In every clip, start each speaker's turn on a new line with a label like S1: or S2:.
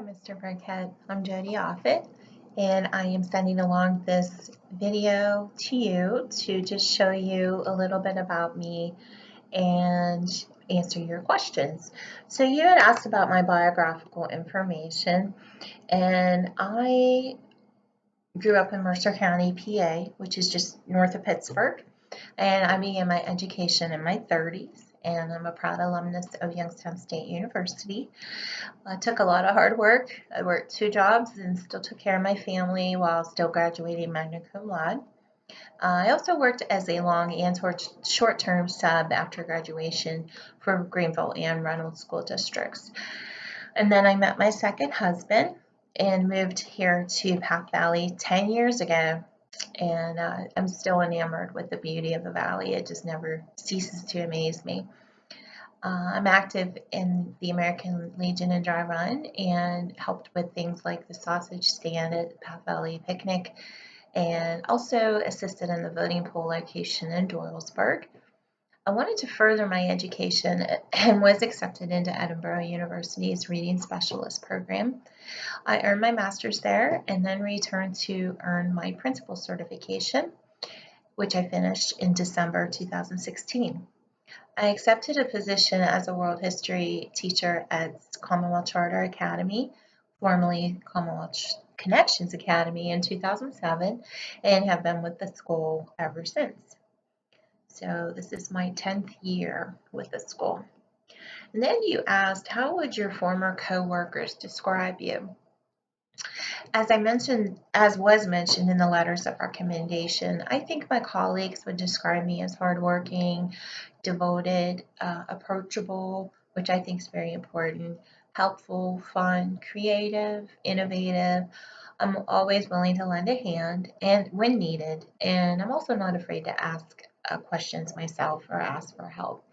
S1: Hi, Mr. Burkhead. I'm Jodi Offutt, and I am sending along this video to you to just show you a little bit about me and answer your questions. So you had asked about my biographical information, and I grew up in Mercer County, PA, which is just north of Pittsburgh, and I began my education in my 30s, and I'm a proud alumnus of Youngstown State University. It took a lot of hard work. I worked 2 jobs and still took care of my family while still graduating magna cum laude. I also worked as a long and short-term sub after graduation for Greenville and Reynolds school districts. And then I met my second husband and moved here to Path Valley 10 years ago. And I'm still enamored with the beauty of the valley. It just never ceases to amaze me. I'm active in the American Legion and Dry Run and helped with things like the sausage stand at Path Valley Picnic, and also assisted in the voting poll location in Doylesburg. I wanted to further my education and was accepted into Edinburgh University's Reading Specialist program. I earned my master's there and then returned to earn my principal certification, which I finished in December 2016. I accepted a position as a world history teacher at Commonwealth Charter Academy, formerly Commonwealth Connections Academy, in 2007, and have been with the school ever since. So this is my 10th year with the school. And then you asked, how would your former co-workers describe you? As was mentioned in the letters of recommendation, I think my colleagues would describe me as hardworking, devoted, approachable, which I think is very important, helpful, fun, creative, innovative. I'm always willing to lend a hand and when needed, and I'm also not afraid to ask questions myself or ask for help.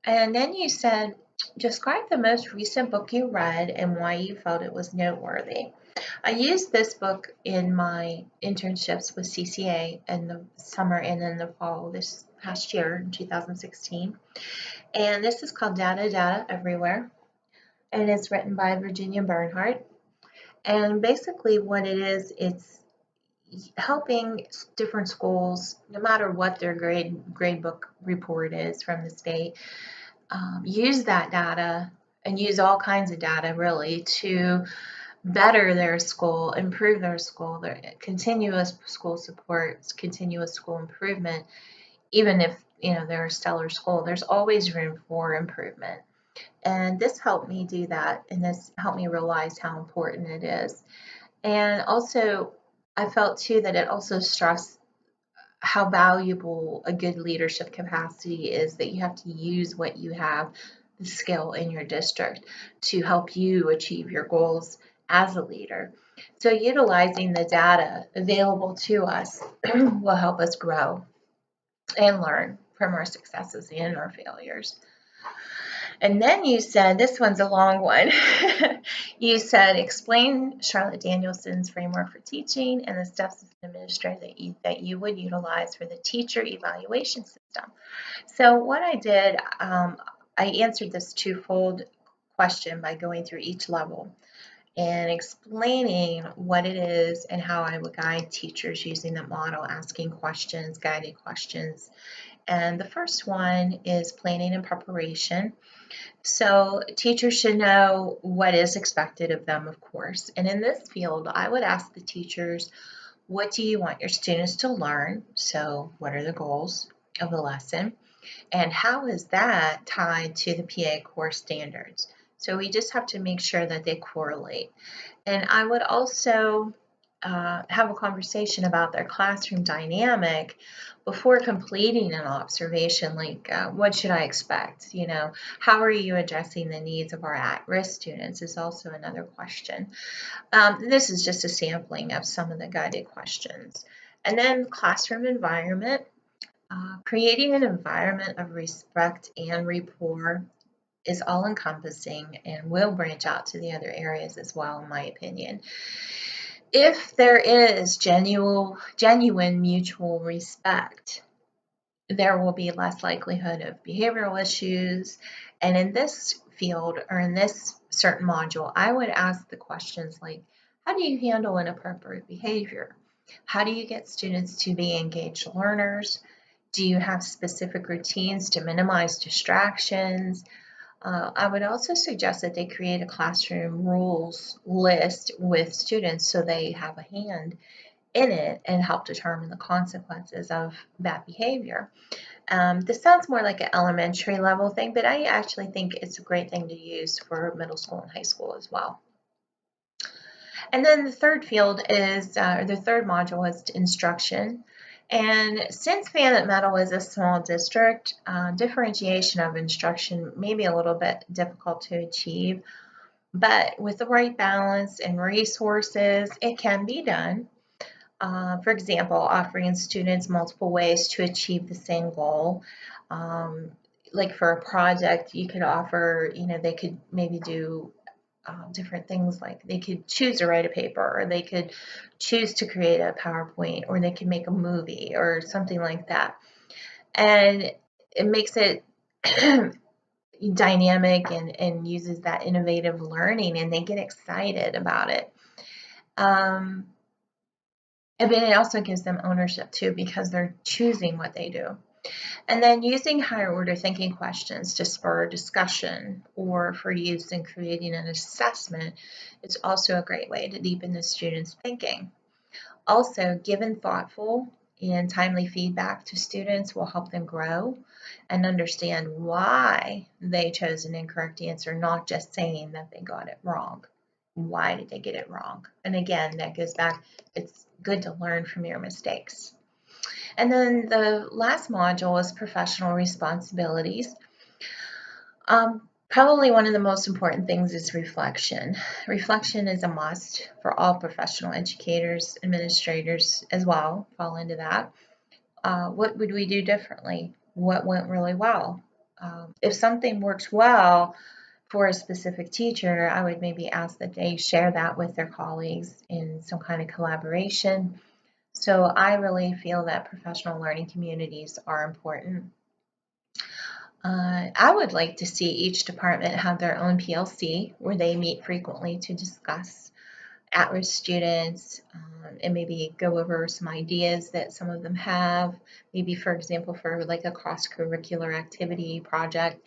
S1: And then you said, describe the most recent book you read and why you felt it was noteworthy. I used this book in my internships with CCA in the summer and in the fall this past year in 2016. And this is called Data, Data Everywhere. And it's written by Virginia Bernhardt. And basically what it is, it's helping different schools, no matter what their grade book report is from the state, use that data and use all kinds of data really to better their school, improve their school, their continuous school support, continuous school improvement. Even if they're a stellar school, there's always room for improvement. And this helped me do that, and this helped me realize how important it is. And also, I felt too that it also stressed how valuable a good leadership capacity is, that you have to use what you have, the skill in your district, to help you achieve your goals as a leader. So utilizing the data available to us will help us grow and learn from our successes and our failures. And then you said, this one's a long one. You said, explain Charlotte Danielson's framework for teaching and the steps as an administrator that you would utilize for the teacher evaluation system. So what I did, I answered this twofold question by going through each level and explaining what it is and how I would guide teachers using the model, asking questions, guided questions. And the first one is planning and preparation. So teachers should know what is expected of them, of course. And in this field, I would ask the teachers, what do you want your students to learn? So what are the goals of the lesson? And how is that tied to the PA core standards? So we just have to make sure that they correlate. And I would also have a conversation about their classroom dynamic before completing an observation, like what should I expect? How are you addressing the needs of our at-risk students is also another question. This is just a sampling of some of the guided questions. And then classroom environment. Creating an environment of respect and rapport is all-encompassing and will branch out to the other areas as well, in my opinion. If there is genuine mutual respect, there will be less likelihood of behavioral issues. And in this field, or in this certain module, I would ask the questions like, how do you handle inappropriate behavior? How do you get students to be engaged learners? Do you have specific routines to minimize distractions? I would also suggest that they create a classroom rules list with students so they have a hand in it and help determine the consequences of bad behavior. This sounds more like an elementary level thing, but I actually think it's a great thing to use for middle school and high school as well. And then the third field is, or the third module is instruction. And since Granite Meadow is a small district, differentiation of instruction may be a little bit difficult to achieve, but with the right balance and resources, it can be done. For example, offering students multiple ways to achieve the same goal. Like for a project, you could offer, they could maybe do different things, like they could choose to write a paper, or they could choose to create a PowerPoint, or they could make a movie or something like that. And it makes it dynamic and uses that innovative learning, and they get excited about it. And then it also gives them ownership too, because they're choosing what they do. And then using higher order thinking questions to spur discussion or for use in creating an assessment is also a great way to deepen the students' thinking. Also, giving thoughtful and timely feedback to students will help them grow and understand why they chose an incorrect answer, not just saying that they got it wrong. Why did they get it wrong? And again, that goes back, it's good to learn from your mistakes. And then the last module is professional responsibilities. Probably one of the most important things is reflection. Reflection is a must for all professional educators, administrators as well, fall into that. What would we do differently? What went really well? If something works well for a specific teacher, I would maybe ask that they share that with their colleagues in some kind of collaboration. So I really feel that professional learning communities are important. I would like to see each department have their own PLC where they meet frequently to discuss at-risk students, and maybe go over some ideas that some of them have, maybe for example for like a cross-curricular activity project.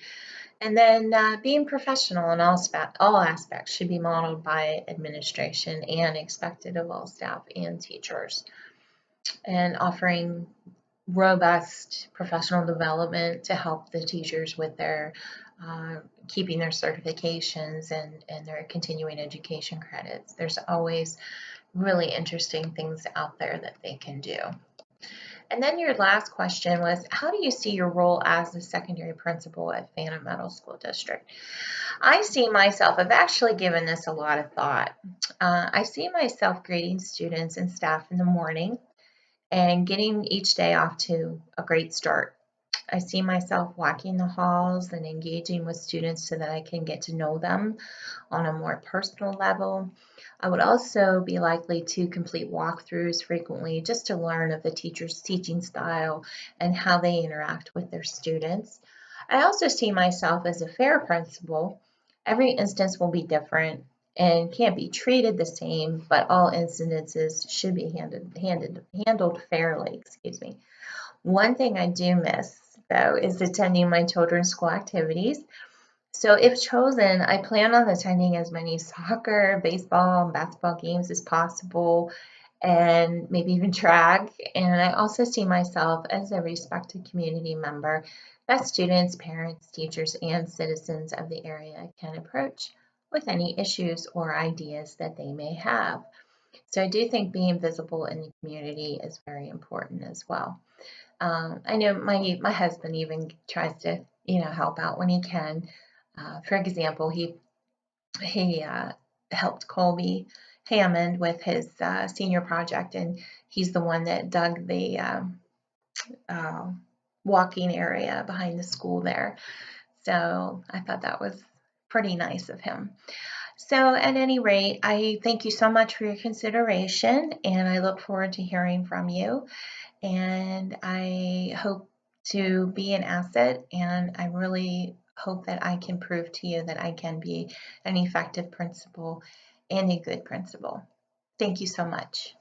S1: And then being professional in all aspects should be modeled by administration and expected of all staff and teachers. And offering robust professional development to help the teachers with their keeping their certifications and their continuing education credits. There's always really interesting things out there that they can do. And then your last question was, how do you see your role as the secondary principal at Phantom Middle School District? I see myself, I've actually given this a lot of thought. I see myself greeting students and staff in the morning and getting each day off to a great start. I see myself walking the halls and engaging with students so that I can get to know them on a more personal level. I would also be likely to complete walkthroughs frequently just to learn of the teacher's teaching style and how they interact with their students. I also see myself as a fair principal. Every instance will be different and can't be treated the same, but all incidences should be handled fairly. Excuse me. One thing I do miss, though, is attending my children's school activities. So if chosen, I plan on attending as many soccer, baseball, and basketball games as possible, and maybe even track. And I also see myself as a respected community member that students, parents, teachers, and citizens of the area can approach with any issues or ideas that they may have. So I do think being visible in the community is very important as well. I know my husband even tries to help out when he can. For example, he helped Colby Hammond with his senior project, and he's the one that dug the uh, walking area behind the school there. So I thought that was pretty nice of him. So at any rate, I thank you so much for your consideration, and I look forward to hearing from you. And I hope to be an asset, and I really hope that I can prove to you that I can be an effective principal and a good principal. Thank you so much.